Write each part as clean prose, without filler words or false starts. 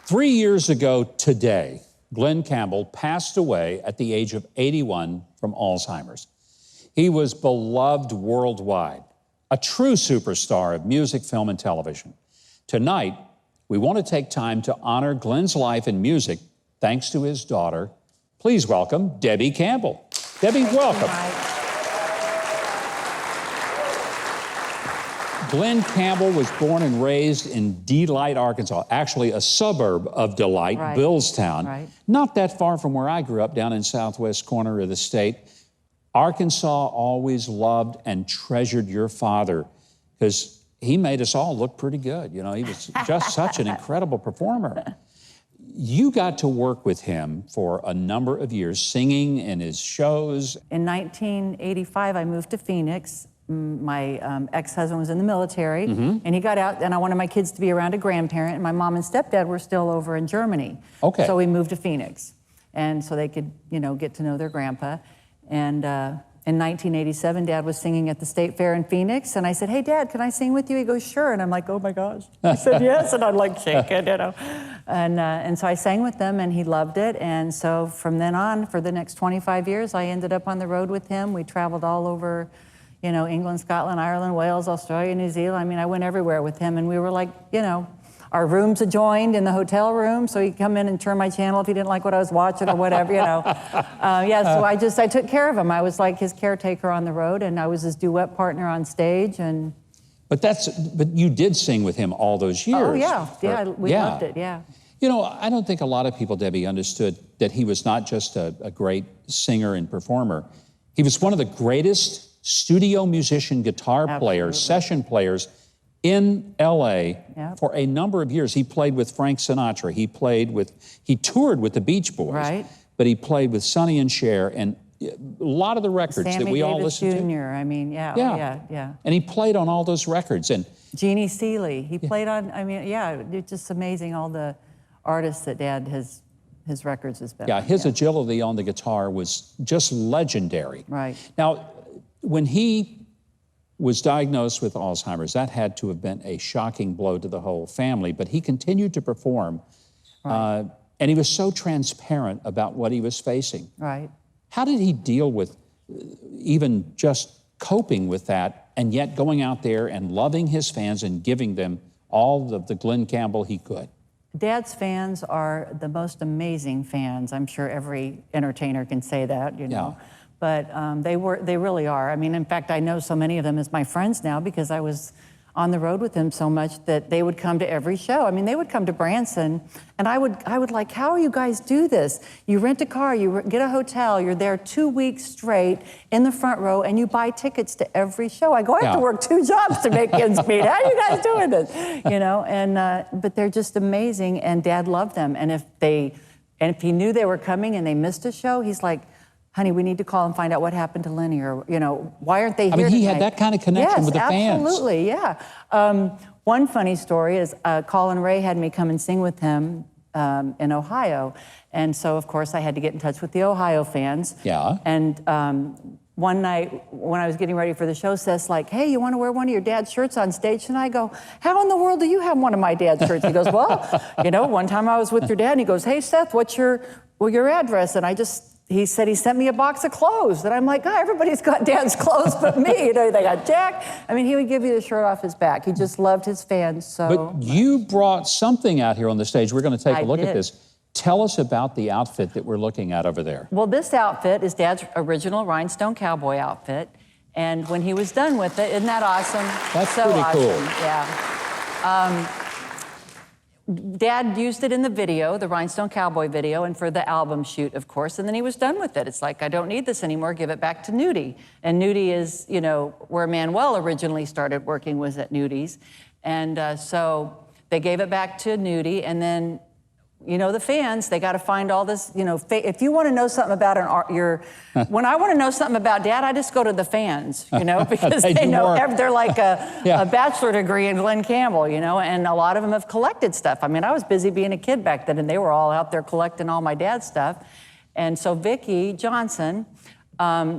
3 years ago today, Glen Campbell passed away at the age of 81 from Alzheimer's. He was beloved worldwide, a true superstar of music, film, and television. Tonight, we want to take time to honor Glen's life and music thanks to his daughter. Please welcome Debby Campbell. Debby, welcome. Glen Campbell was born and raised in Delight, Arkansas, actually a suburb of Delight, right. Billstown, right. Not that far from where I grew up, down in southwest corner of the state. Arkansas always loved and treasured your father because he made us all look pretty good. You know, he was just such an incredible performer. You got to work with him for a number of years, singing in his shows. In 1985, I moved to Phoenix. My ex-husband was in the military, and he got out, and I wanted my kids to be around a grandparent, and my mom and stepdad were still over in Germany. Okay. So we moved to Phoenix, and so they could, you know, get to know their grandpa. And in 1987, Dad was singing at the State Fair in Phoenix, and I said, "Hey, Dad, can I sing with you?" He goes, "Sure." And I'm like, "Oh my gosh." He said, "Yes," and I'd like shaking, you know. And so I sang with them, and he loved it. And so from then on, for the next 25 years, I ended up on the road with him. We traveled all over, you know, England, Scotland, Ireland, Wales, Australia, New Zealand. I mean, I went everywhere with him, and we were like, you know, our rooms adjoined in the hotel room, so he'd come in and turn my channel if he didn't like what I was watching or whatever, you know. Yeah, so I took care of him. I was like his caretaker on the road, and I was his duet partner on stage, and... But you did sing with him all those years. Oh, yeah, we loved it, yeah. You know, I don't think a lot of people, Debby, understood that he was not just a great singer and performer. He was one of the greatest studio musician, guitar players, session players in L.A. for a number of years. He played with Frank Sinatra. He toured with the Beach Boys. Right. But he played with Sonny and Cher, and a lot of the records that we all listened to. Sammy Davis Jr., I mean, yeah. And he played on all those records. And Jeannie Seeley, he played on, I mean, yeah, it's just amazing all the artists that Dad his records has been. Yeah, his agility on the guitar was just legendary. Right. Now, when he was diagnosed with Alzheimer's, that had to have been a shocking blow to the whole family, but he continued to perform, and he was so transparent about what he was facing. Right. How did he deal with even just coping with that, and yet going out there and loving his fans and giving them all of the Glen Campbell he could? Dad's fans are the most amazing fans. I'm sure every entertainer can say that, you know. Yeah. But they really are. I mean, in fact, I know so many of them as my friends now because I was on the road with them so much that they would come to every show. I mean, they would come to Branson, and I would like, how you guys do this? You rent a car, you get a hotel, you're there 2 weeks straight in the front row, and you buy tickets to every show. I go, I have to work 2 jobs to make ends meet. How are you guys doing this? You know, and but they're just amazing, and Dad loved them. And if he knew they were coming and they missed a show, he's like, honey, we need to call and find out what happened to Lenny, or, you know, why aren't they here I mean, he tonight? had that kind of connection with the fans. Yes, absolutely, yeah. One funny story is Colin Ray had me come and sing with him in Ohio. And so, of course, I had to get in touch with the Ohio fans. Yeah. And one night when I was getting ready for the show, Seth's like, hey, you want to wear one of your dad's shirts on stage? And I go, how in the world do you have one of my dad's shirts? He goes, well, you know, one time I was with your dad, and he goes, hey, Seth, what's your address? And he said he sent me a box of clothes. And I'm like, oh, everybody's got Dad's clothes but me. You know, they got Jack. I mean, he would give you the shirt off his back. He just loved his fans so But you brought something out here on the stage. We're going to take a look at this. Tell us about the outfit that we're looking at over there. Well, this outfit is Dad's original Rhinestone Cowboy outfit. And when he was done with it, isn't that awesome? That's so pretty awesome. cool. Yeah. Dad used it in the video, the Rhinestone Cowboy video, and for the album shoot, of course, and then he was done with it. It's like, I don't need this anymore, give it back to Nudie. And Nudie is, you know, where Manuel originally started working, was at Nudie's. And so they gave it back to Nudie, and then, you know, the fans, they got to find all this, you know, if you want to know something about when I want to know something about Dad, I just go to the fans, you know, because they know, they're like a bachelor degree in Glen Campbell, you know, and a lot of them have collected stuff. I mean, I was busy being a kid back then, and they were all out there collecting all my dad's stuff. And so Vicki Johnson,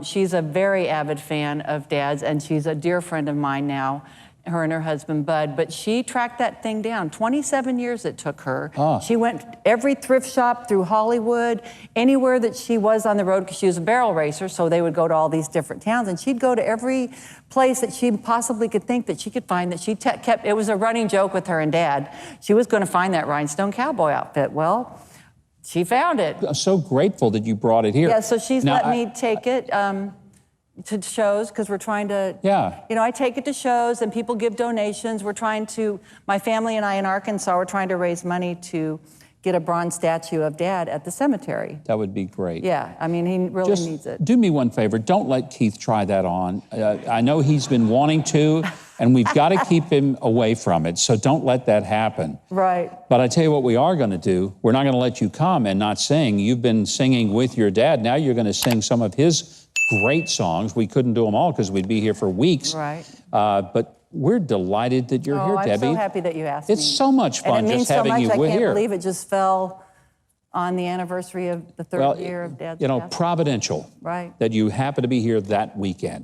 she's a very avid fan of Dad's, and she's a dear friend of mine now. her and her husband, Bud, but she tracked that thing down. 27 years it took her. She went every thrift shop through Hollywood, anywhere that she was on the road, because she was a barrel racer, so they would go to all these different towns, and she'd go to every place that she possibly could think that she could find, that she kept. It was a running joke with her and Dad. She was going to find that Rhinestone Cowboy outfit. Well, she found it. I'm so grateful that you brought it here. Yeah, so she's let me take it to shows, because we're trying to, you know, I take it to shows and people give donations. We're trying to, my family and I in Arkansas, we're trying to raise money to get a bronze statue of Dad at the cemetery. That would be great. Yeah, I mean, he really needs it. Do me one favor, don't let Keith try that on. I know he's been wanting to, and we've got to keep him away from it, so don't let that happen. Right. But I tell you what we are going to do, we're not going to let you come and not sing. You've been singing with your dad, now you're going to sing some of his great songs. We couldn't do them all because we'd be here for weeks. Right. But we're delighted that you're here, Debbie. I'm so happy that you asked me. It's so much fun just having you here. I can't believe it just fell on the anniversary of the third year of Dad's death. Providential. Right. That you happen to be here that weekend.